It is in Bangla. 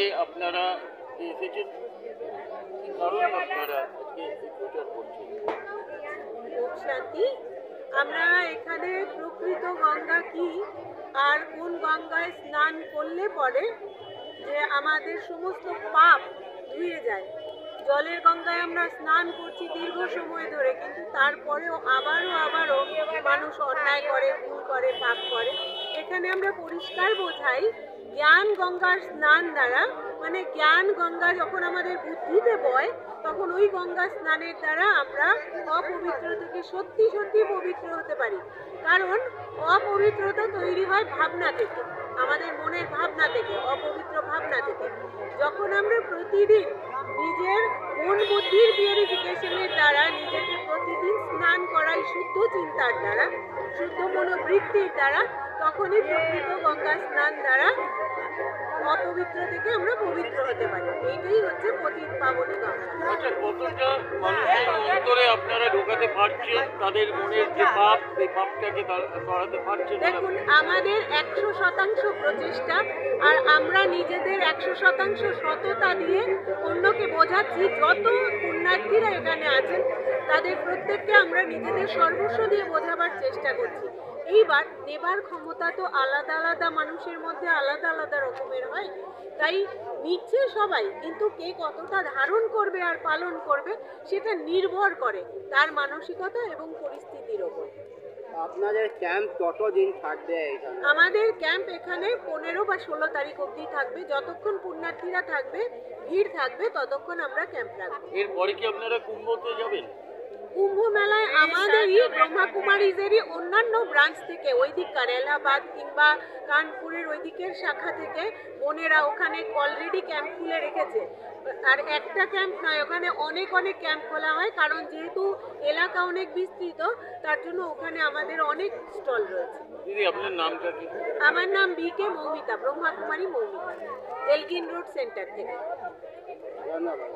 আজকে আপনারা এসেছেন, কি কারণ আপনারা আজকে প্রচার করছেন? শান্তি, আমরা এখানে প্রকৃত গঙ্গা কি আর কোন গঙ্গায় স্নান করলে পরে যে আমাদের সমস্ত পাপ ধুয়ে যায়। জলের গঙ্গায় আমরা স্নান করছি দীর্ঘ সময় ধরে, কিন্তু তারপরেও আবারও মানুষ অন্যায় করে, ভুল করে, পাপ করে। এখানে আমরা পরিষ্কার বোঝাই জ্ঞান গঙ্গার স্নান দ্বারা, মানে জ্ঞান গঙ্গা যখন আমাদের বুদ্ধিতে বয় তখন ওই গঙ্গা স্নানের দ্বারা আমরা অপবিত্র থেকে সত্যি সত্যি পবিত্র হতে পারি। কারণ অপবিত্রতা তৈরি হয় ভাবনা থেকে, আমাদের মনের ভাবনা থেকে, অপবিত্র ভাবনা থেকে। যখন আমরা প্রতিদিন নিজের মন বুদ্ধির পিউরিফিকেশনের দ্বারা নিজেকে প্রতিদিন স্নান করাই শুদ্ধ চিন্তার দ্বারা, শুদ্ধ মনোবৃত্তির দ্বারা, তখনই প্রকৃত গঙ্গা স্নান দ্বারা অপবিত্র থেকে আমরা পবিত্র হতে পারি। এইটাই হচ্ছে পতিত পাবনী গঙ্গা। আচ্ছা, কতটা মানুষের অন্তরে আপনারা ঢোকাতে পারছেন, তাদের মনের যে পাপ, সেই পাপটাকে সরাতে পারছেন? দেখুন, আমাদের 100% প্রচেষ্টা, আর আমরা নিজেদের 100% সততা দিয়ে অন্যকে বোঝাচ্ছি। যত পুণ্যার্থীরা এখানে আছেন তাদের প্রত্যেককে আমরা নিজেদের সর্বস্ব দিয়ে বোঝাবার চেষ্টা করছি। এইবার নেবার ক্ষমতা তো আলাদা আলাদা মানুষের মধ্যে আলাদা আলাদা রকমের হয়, তাই নিচ্ছে সবাই, কিন্তু কে কতটা ধারণ করবে আর পালন করবে সেটা নির্ভর করে তার মানসিকতা এবং পরিস্থিতির ওপর। আপনাদের ক্যাম্প কতদিন থাকবে এখানে? আমাদের ক্যাম্প এখানে 15 বা 16 তারিখ অবধি থাকবে। যতক্ষণ পুণ্যার্থীরা থাকবে, ভিড় থাকবে, ততক্ষণ আমরা ক্যাম্প রাখবো। এরপরে কি আপনারা কুম্ভতে যাবেন? কুম্ভ মেলায় আমাদেরই ব্রহ্মাকুমারীজেরই অন্যান্য ব্রাঞ্চ থেকে, ওই দিককার এলাহাবাদ কিংবা কানপুরের ওই দিকের শাখা থেকে বোনেরা ওখানে অলরেডি ক্যাম্প খুলে রেখেছে। আর একটা ক্যাম্প নয়, ওখানে অনেক ক্যাম্প খোলা হয়, কারণ যেহেতু এলাকা অনেক বিস্তৃত, তার জন্য ওখানে আমাদের অনেক স্টল রয়েছে। দিদি, আপনার নামটা কি? আমার নাম BK Moumita, Brahmakumari Moumita, Elgin road centre থেকে। ধন্যবাদ।